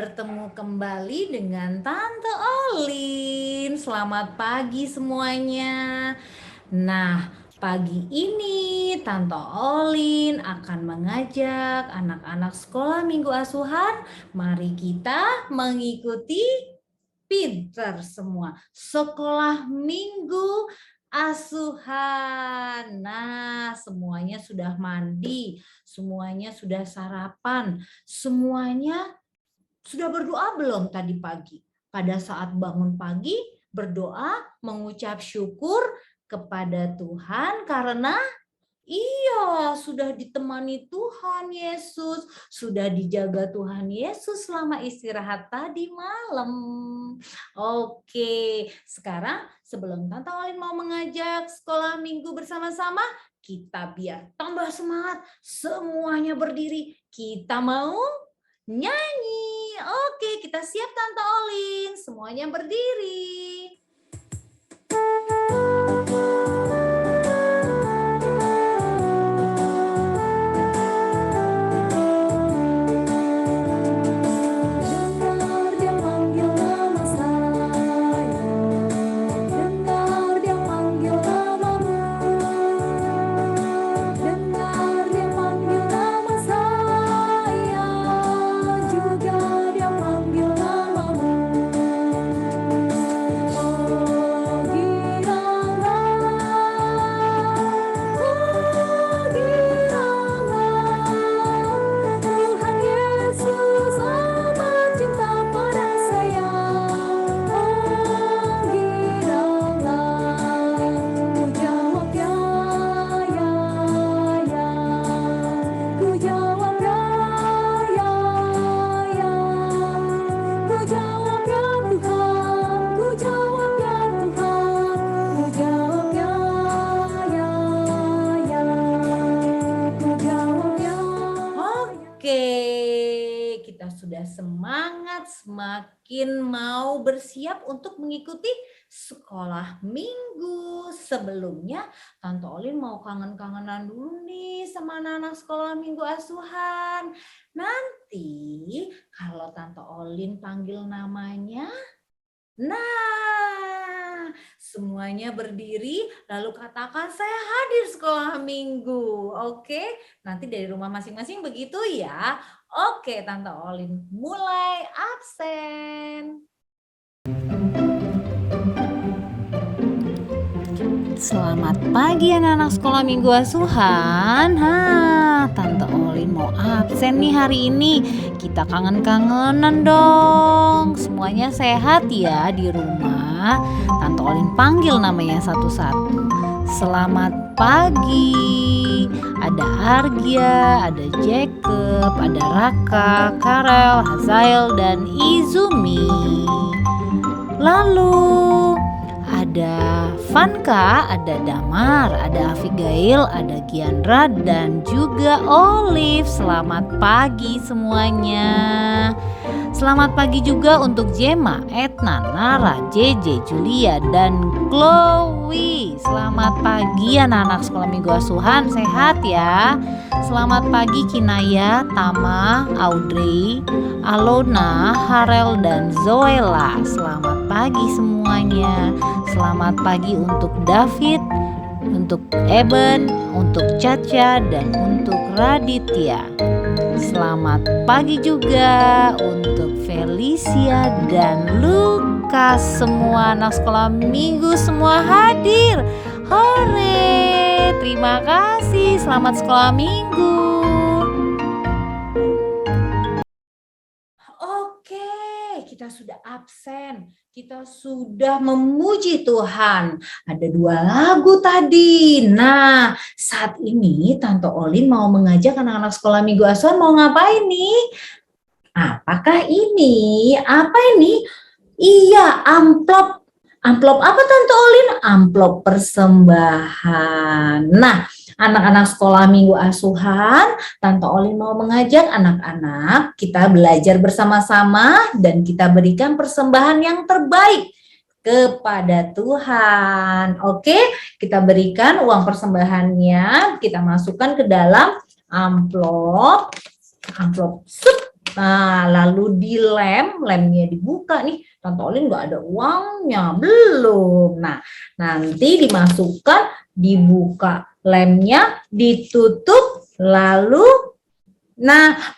bertemu kembali dengan Tante Olin. Selamat pagi semuanya. Nah, pagi ini Tante Olin akan mengajak anak-anak sekolah minggu asuhan. Mari kita mengikuti pinter semua. Sekolah minggu asuhan. Nah, semuanya sudah mandi, semuanya sudah sarapan, semuanya sudah berdoa belum tadi pagi? Pada saat bangun pagi, berdoa, mengucap syukur kepada Tuhan karena sudah ditemani Tuhan Yesus, sudah dijaga Tuhan Yesus selama istirahat tadi malam. Oke, sekarang sebelum Tante Olin mau mengajak sekolah minggu bersama-sama, kita biar tambah semangat, semuanya berdiri. Kita mau nyanyi. Oke, kita siap Tante Olin. Semuanya berdiri. Kita sudah semangat, semakin mau bersiap untuk mengikuti sekolah minggu. Sebelumnya, Tante Olin mau kangen-kangenan dulu nih sama anak-anak sekolah minggu asuhan. Nanti kalau Tante Olin panggil namanya, nah, semuanya berdiri lalu katakan saya hadir sekolah minggu. Oke, nanti dari rumah masing-masing begitu ya. Oke, Tante Olin mulai absen. Selamat pagi anak-anak sekolah minggu asuhan. Tante Olin mau absen nih hari ini. Kita kangen-kangenan dong. Semuanya sehat ya di rumah. Tante Olin panggil namanya satu-satu. Selamat pagi. Ada Argia, ada Jacob, ada Raka, Karel, Hazael, dan Izumi. Lalu ada Vanka, ada Damar, ada Abigail, ada Giandra, dan juga Olive. Selamat pagi semuanya. Selamat pagi juga untuk Jema, Etna, Nara, JJ, Julia, dan Chloe. Selamat pagi anak-anak sekolah minggu asuhan, sehat ya. Selamat pagi Kinaya, Tama, Audrey, Alona, Harel, dan Zoela. Selamat pagi semuanya. Selamat pagi untuk David, untuk Eben, untuk Caca, dan untuk Raditya. Selamat pagi juga untuk Felicia dan Lukas. Semua anak sekolah minggu semua hadir. Hore, terima kasih. Selamat sekolah minggu. Oke, kita sudah absen. Kita sudah memuji Tuhan. Ada 2 lagu tadi. Nah, saat ini Tante Olin mau mengajak anak-anak sekolah minggu asuhan mau ngapain nih? Apakah ini? Apa ini? Iya, amplop. Amplop apa Tante Olin? Amplop persembahan. Nah, anak-anak sekolah minggu asuhan, Tante Olin mau mengajak anak-anak kita belajar bersama-sama dan kita berikan persembahan yang terbaik kepada Tuhan. Oke, kita berikan uang persembahannya, kita masukkan ke dalam amplop. Nah, lalu lemnya dibuka nih. Tante Olin nggak ada uangnya, belum. Nah, nanti dibuka lemnya, ditutup, lalu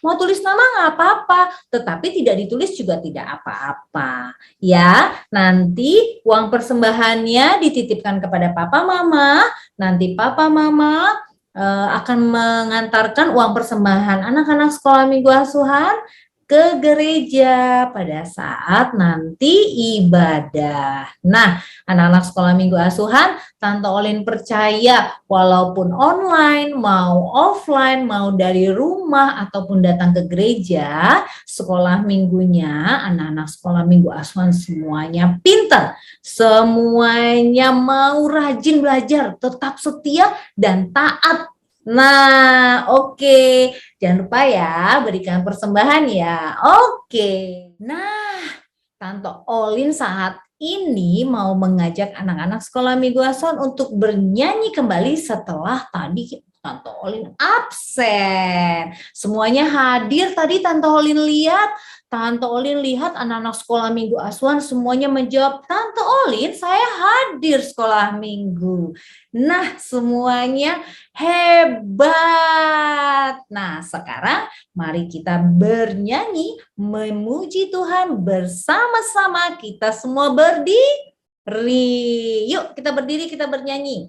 mau tulis nama nggak apa-apa, tetapi tidak ditulis juga tidak apa-apa. Ya, nanti uang persembahannya dititipkan kepada papa mama, nanti papa mama akan mengantarkan uang persembahan anak-anak sekolah minggu asuhan ke gereja pada saat nanti ibadah. Nah, anak-anak sekolah minggu asuhan, Tante Olin percaya walaupun online, mau offline, mau dari rumah ataupun datang ke gereja, sekolah minggunya, anak-anak sekolah minggu asuhan semuanya pintar, semuanya mau rajin belajar, tetap setia dan taat. Nah, oke. Jangan lupa ya, berikan persembahan ya. Oke. Nah, Tante Olin saat ini mau mengajak anak-anak sekolah minggu asuhan untuk bernyanyi kembali setelah tadi Tante Olin absen. Semuanya hadir tadi Tante Olin lihat. Tante Olin lihat anak-anak sekolah minggu asuhan semuanya menjawab, Tante Olin saya hadir sekolah minggu. Nah, semuanya hebat. Nah, sekarang mari kita bernyanyi, memuji Tuhan bersama-sama. Kita semua berdiri. Yuk, kita berdiri, kita bernyanyi.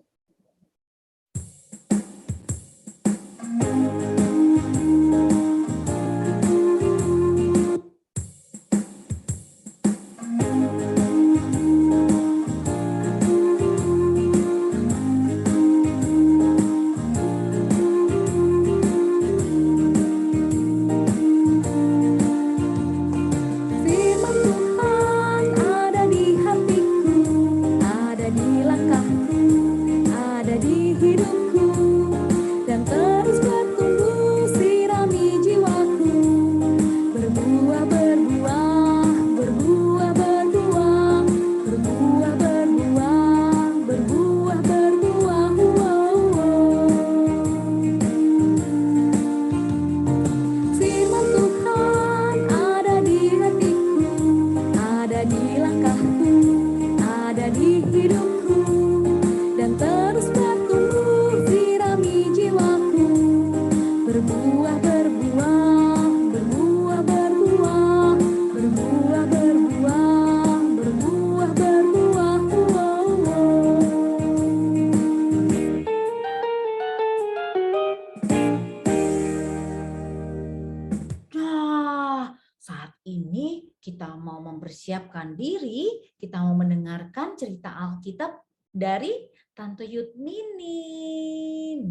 Kita mau mempersiapkan diri, kita mau mendengarkan cerita Alkitab dari Tante Yudmini.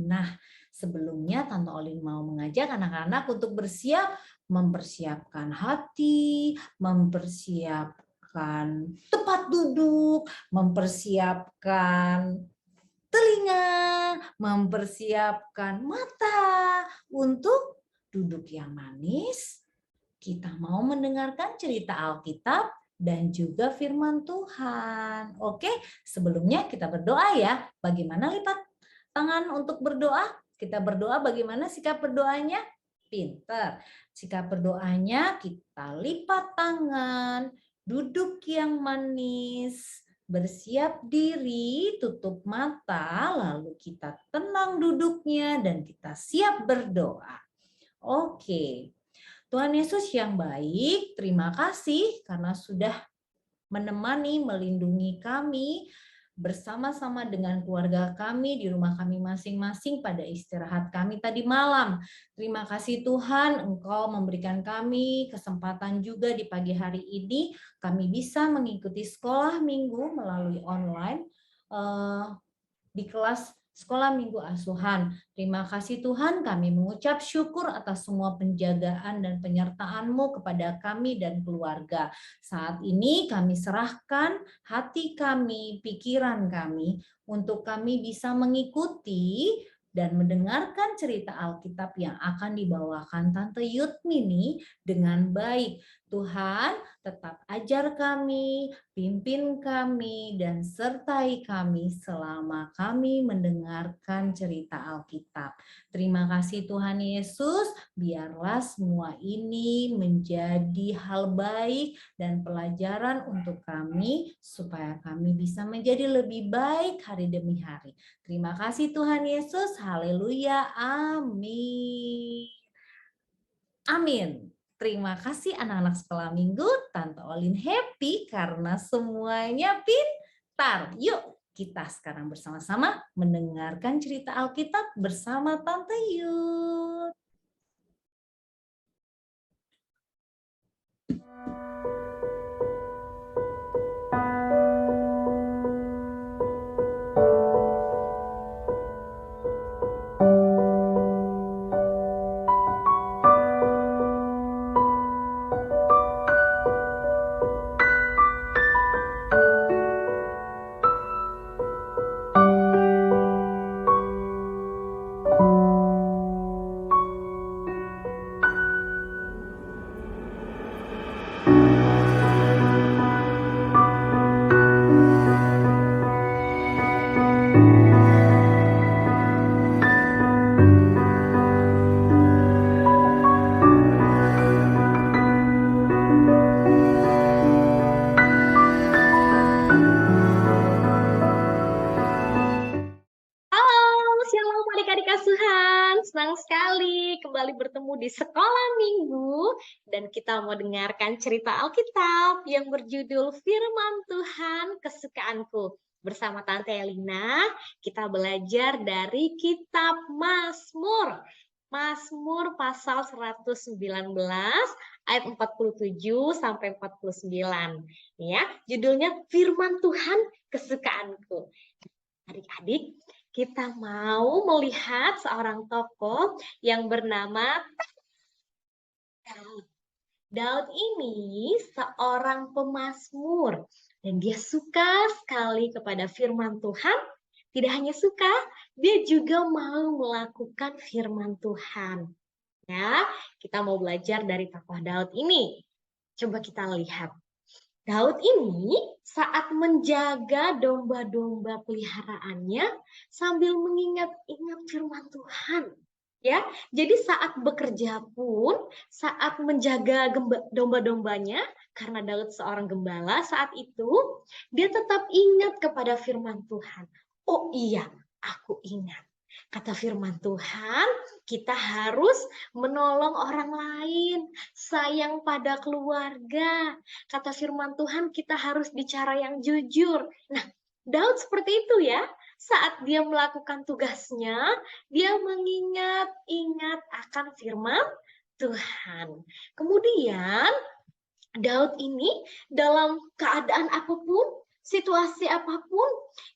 Nah, sebelumnya Tante Olin mau mengajak anak-anak untuk mempersiapkan hati, mempersiapkan tempat duduk, mempersiapkan telinga, mempersiapkan mata untuk duduk yang manis. Kita mau mendengarkan cerita Alkitab dan juga firman Tuhan. Oke, sebelumnya kita berdoa ya. Bagaimana lipat tangan untuk berdoa? Kita berdoa bagaimana sikap berdoanya? Pinter. Sikap berdoanya kita lipat tangan, duduk yang manis, bersiap diri, tutup mata, lalu kita tenang duduknya dan kita siap berdoa. Oke. Tuhan Yesus yang baik, terima kasih karena sudah menemani, melindungi kami bersama-sama dengan keluarga kami di rumah kami masing-masing pada istirahat kami tadi malam. Terima kasih Tuhan, Engkau memberikan kami kesempatan juga di pagi hari ini kami bisa mengikuti sekolah minggu melalui online di kelas Sekolah Minggu Asuhan. Terima kasih Tuhan, kami mengucap syukur atas semua penjagaan dan penyertaan-Mu kepada kami dan keluarga. Saat ini kami serahkan hati kami, pikiran kami, untuk kami bisa mengikuti dan mendengarkan cerita Alkitab yang akan dibawakan Tante Yudmini dengan baik. Tuhan, Tetap ajar kami, pimpin kami, dan sertai kami selama kami mendengarkan cerita Alkitab. Terima kasih Tuhan Yesus, biarlah semua ini menjadi hal baik dan pelajaran untuk kami, supaya kami bisa menjadi lebih baik hari demi hari. Terima kasih Tuhan Yesus, haleluya, amin. Amin. Terima kasih anak-anak sekolah minggu, Tante Olin happy karena semuanya pintar. Yuk kita sekarang bersama-sama mendengarkan cerita Alkitab bersama Tante Yud. Shalom adik-adik asuhan, senang sekali kembali bertemu di sekolah minggu dan kita mau dengarkan cerita Alkitab yang berjudul Firman Tuhan Kesukaanku. Bersama Tante Elina, kita belajar dari kitab Mazmur. Mazmur pasal 119 ayat 47 sampai 49. Ya, judulnya Firman Tuhan Kesukaanku. Adik-adik, kita mau melihat seorang tokoh yang bernama Daud. Daud ini seorang pemazmur dan dia suka sekali kepada firman Tuhan. Tidak hanya suka, dia juga mau melakukan firman Tuhan. Ya, kita mau belajar dari tokoh Daud ini. Coba kita lihat. Daud ini saat menjaga domba-domba peliharaannya sambil mengingat-ingat firman Tuhan. Ya, jadi saat bekerja pun, saat menjaga domba-dombanya, karena Daud seorang gembala saat itu, dia tetap ingat kepada firman Tuhan. Oh iya, aku ingat. Kata firman Tuhan, kita harus menolong orang lain, sayang pada keluarga. Kata firman Tuhan, kita harus bicara yang jujur. Nah, Daud seperti itu ya. Saat dia melakukan tugasnya, dia mengingat-ingat akan firman Tuhan. Kemudian, Daud ini dalam keadaan apapun, situasi apapun,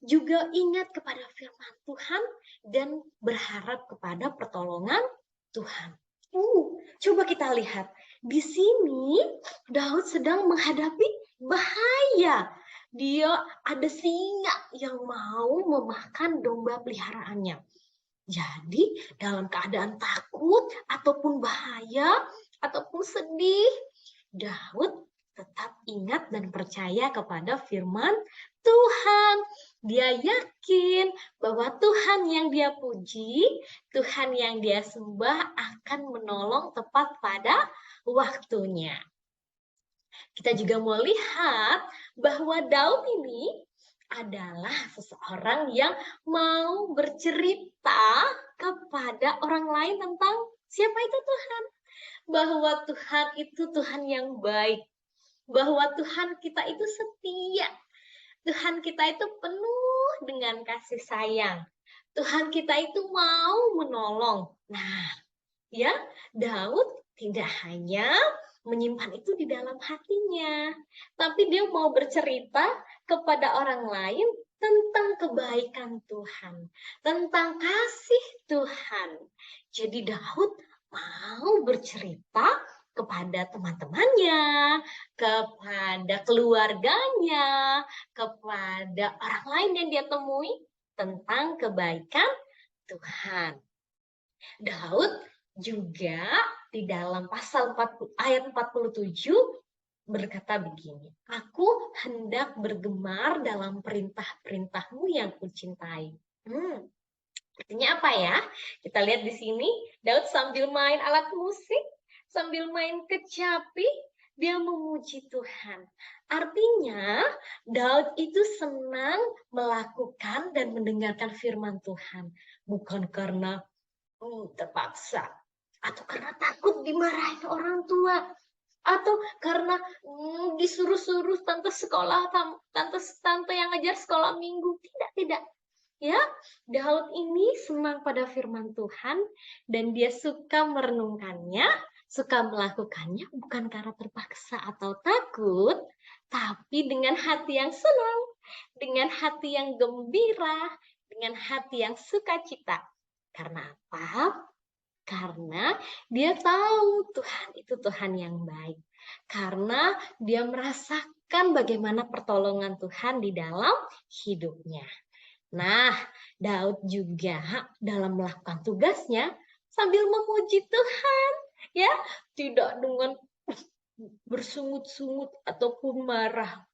juga ingat kepada firman Tuhan dan berharap kepada pertolongan Tuhan. Coba kita lihat. Di sini Daud sedang menghadapi bahaya. Dia ada singa yang mau memakan domba peliharaannya. Jadi dalam keadaan takut ataupun bahaya ataupun sedih, Daud tetap ingat dan percaya kepada firman Tuhan. Dia yakin bahwa Tuhan yang dia puji, Tuhan yang dia sembah akan menolong tepat pada waktunya. Kita juga mau lihat bahwa Daud ini adalah seseorang yang mau bercerita kepada orang lain tentang siapa itu Tuhan. Bahwa Tuhan itu Tuhan yang baik. Bahwa Tuhan kita itu setia. Tuhan kita itu penuh dengan kasih sayang. Tuhan kita itu mau menolong. Nah, ya, Daud tidak hanya menyimpan itu di dalam hatinya, tapi dia mau bercerita kepada orang lain tentang kebaikan Tuhan, tentang kasih Tuhan. Jadi Daud mau bercerita kepada teman-temannya, kepada keluarganya, kepada orang lain yang dia temui tentang kebaikan Tuhan. Daud juga di dalam pasal 40, ayat 47 berkata begini, "Aku hendak bergemar dalam perintah-perintahmu yang kucintai." Artinya apa ya? Kita lihat di sini, Daud sambil main alat musik, sambil main kecapi, dia memuji Tuhan. Artinya, Daud itu senang melakukan dan mendengarkan firman Tuhan. Bukan karena terpaksa, atau karena takut dimarahin orang tua, atau karena disuruh-suruh tante sekolah, tante yang ngajar sekolah minggu. Tidak. Ya, Daud ini senang pada firman Tuhan dan dia suka merenungkannya, suka melakukannya bukan karena terpaksa atau takut, tapi dengan hati yang senang, dengan hati yang gembira, dengan hati yang sukacita. Karena apa? Karena dia tahu Tuhan itu Tuhan yang baik. Karena dia merasakan bagaimana pertolongan Tuhan di dalam hidupnya. Nah, Daud juga dalam melakukan tugasnya sambil memuji Tuhan, ya, tidak dengan bersungut-sungut ataupun marah.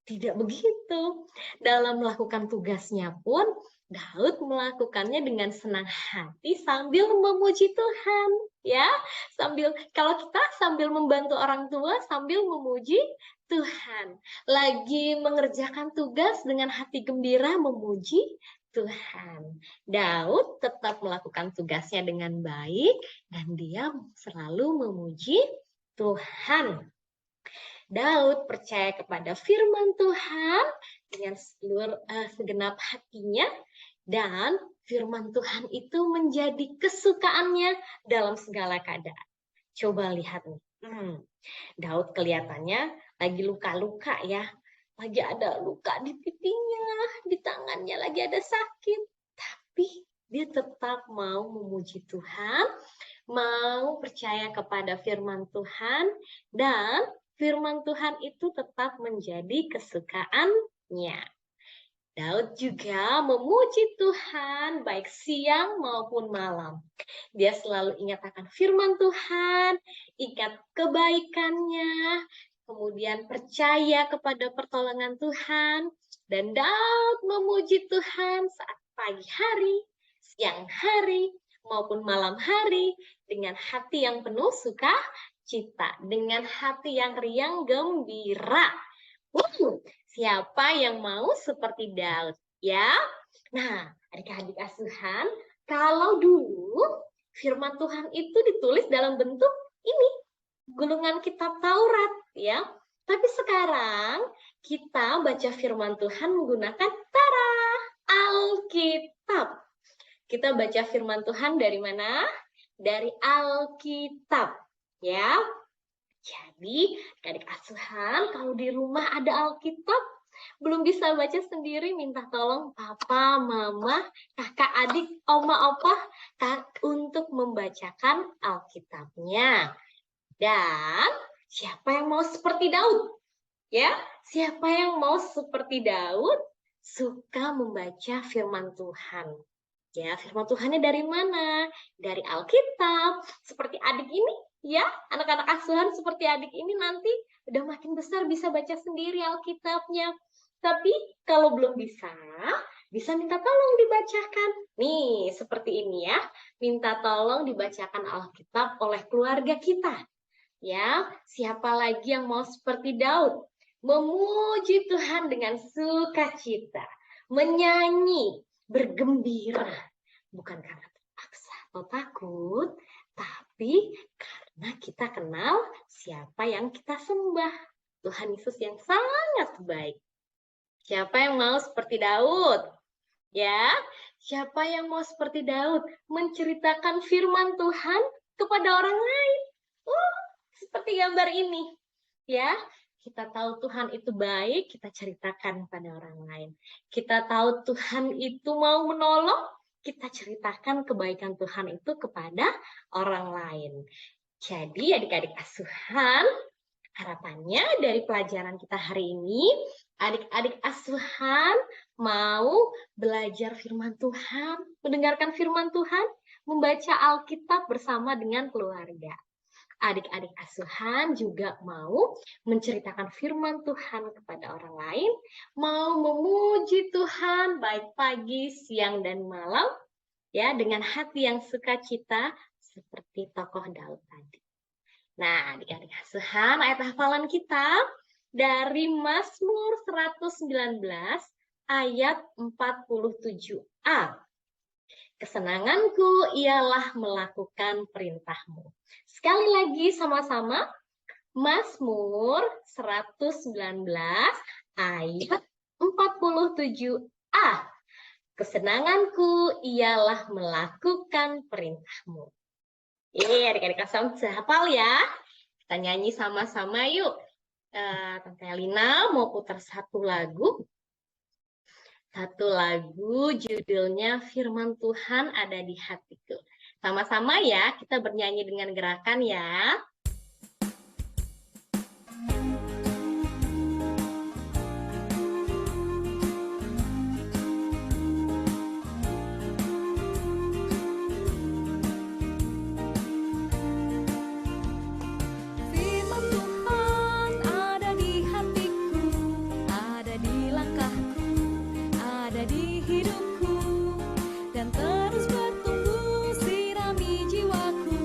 Tidak begitu. Dalam melakukan tugasnya pun Daud melakukannya dengan senang hati sambil memuji Tuhan, ya. Kalau kita sambil membantu orang tua sambil memuji Tuhan, lagi mengerjakan tugas dengan hati gembira memuji Tuhan. Daud tetap melakukan tugasnya dengan baik dan dia selalu memuji Tuhan. Daud percaya kepada firman Tuhan dengan segenap hatinya, dan firman Tuhan itu menjadi kesukaannya dalam segala keadaan. Coba lihat nih, Daud kelihatannya lagi luka-luka ya, lagi ada luka di pipinya, di tangannya lagi ada sakit, tapi dia tetap mau memuji Tuhan, mau percaya kepada firman Tuhan, dan firman Tuhan itu tetap menjadi kesukaannya. Daud juga memuji Tuhan baik siang maupun malam. Dia selalu ingat akan firman Tuhan, ingat kebaikannya, kemudian percaya kepada pertolongan Tuhan, dan Daud memuji Tuhan saat pagi hari, siang hari, maupun malam hari dengan hati yang penuh sukacita, dengan hati yang riang gembira. Siapa yang mau seperti Daud, ya? Nah, adik-adik asuhan, kalau dulu firman Tuhan itu ditulis dalam bentuk ini, gulungan kitab Taurat, ya. Tapi sekarang kita baca firman Tuhan menggunakan Alkitab. Kita baca firman Tuhan dari mana? Dari Alkitab, ya. Jadi, adik asuhan, kalau di rumah ada Alkitab, belum bisa baca sendiri, minta tolong papa, mama, kakak, adik, oma, opa untuk membacakan Alkitabnya. Dan siapa yang mau seperti Daud? Ya, siapa yang mau seperti Daud suka membaca firman Tuhan? Ya, firman Tuhannya dari mana? Dari Alkitab. Seperti adik ini, ya, anak-anak asuhan seperti adik ini nanti udah makin besar bisa baca sendiri Alkitabnya. Tapi kalau belum bisa minta tolong dibacakan. Nih, seperti ini ya. Minta tolong dibacakan Alkitab oleh keluarga kita. Ya, siapa lagi yang mau seperti Daud? Memuji Tuhan dengan sukacita, menyanyi, bergembira, bukan karena terpaksa atau takut, tapi karena kita kenal siapa yang kita sembah, Tuhan Yesus yang sangat baik. Siapa yang mau seperti Daud? Ya, siapa yang mau seperti Daud menceritakan firman Tuhan kepada orang lain? Seperti gambar ini, ya. Kita tahu Tuhan itu baik, kita ceritakan pada orang lain. Kita tahu Tuhan itu mau menolong, kita ceritakan kebaikan Tuhan itu kepada orang lain. Jadi adik-adik asuhan, harapannya dari pelajaran kita hari ini, adik-adik asuhan mau belajar firman Tuhan, mendengarkan firman Tuhan, membaca Alkitab bersama dengan keluarga. adik-adik asuhan juga mau menceritakan firman Tuhan kepada orang lain, mau memuji Tuhan baik pagi, siang, dan malam, ya, dengan hati yang sukacita seperti tokoh Daud tadi. Nah, adik-adik asuhan, ayat hafalan kita dari Mazmur 119 ayat 47a. Kesenanganku ialah melakukan perintahmu. Sekali lagi sama-sama, Mazmur 119 ayat 47a. Kesenanganku ialah melakukan perintahmu. Adik-adik asuhan bisa hafal ya. Kita nyanyi sama-sama yuk. Tante Elina mau putar satu lagu. Satu lagu judulnya Firman Tuhan Ada di Hatiku. Sama-sama ya, kita bernyanyi dengan gerakan ya. Firman Tuhan ada di hatiku, ada di langkahku, ada di hidupku, dan terus bertumbuh sirami jiwaku.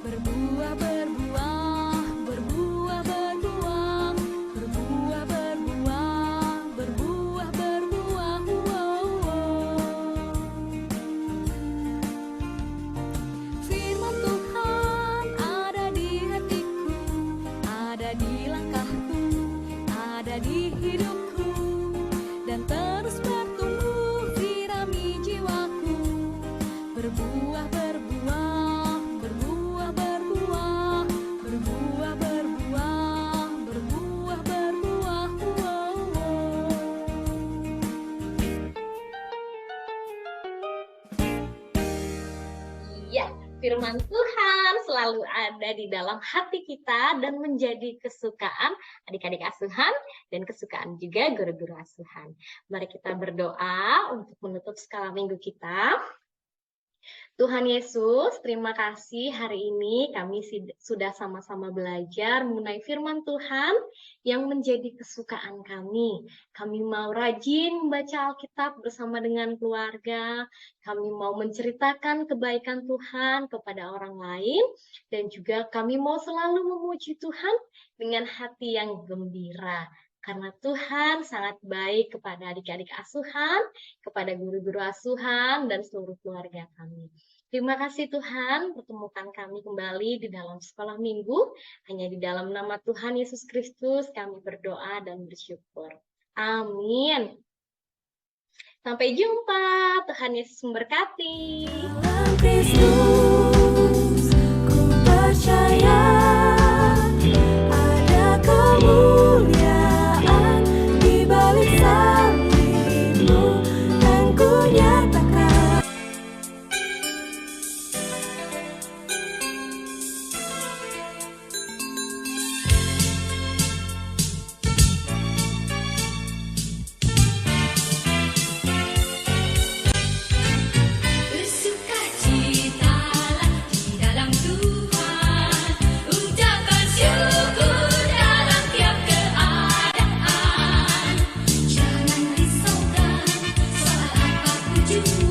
Berbuah, berbuah, berbuah, berbuah, berbuah, berbuah, berbuah, berbuah. Firman Tuhan ada di hatiku, ada di langkahku, ada di hidupku, dan terus bertumbuh sirami jiwaku. Berbuah, berbuah, berbuah, berbuah, berbuah, berbuah, berbuah, berbuah. Iya, firman Tuhan selalu ada di dalam hati kita dan menjadi kesukaan adik-adik asuhan dan kesukaan juga guru-guru asuhan. Mari kita berdoa untuk menutup skala minggu kita. Tuhan Yesus, terima kasih hari ini kami sudah sama-sama belajar mengenai firman Tuhan yang menjadi kesukaan kami. Kami mau rajin membaca Alkitab bersama dengan keluarga, kami mau menceritakan kebaikan Tuhan kepada orang lain, dan juga kami mau selalu memuji Tuhan dengan hati yang gembira. Karena Tuhan sangat baik kepada adik-adik asuhan, kepada guru-guru asuhan, dan seluruh keluarga kami. Terima kasih Tuhan, pertemukan kami kembali di dalam sekolah minggu. Hanya di dalam nama Tuhan Yesus Kristus kami berdoa dan bersyukur. Amin. Sampai jumpa, Tuhan Yesus memberkati. Dalam Kristus ku percaya ada kemuliaan di balik salibmu, dan ku nyatakan bersukacitalah di dalam Tuhan, ucapkan syukur dalam tiap keadaan. Jangan risaukan soal apapun juga.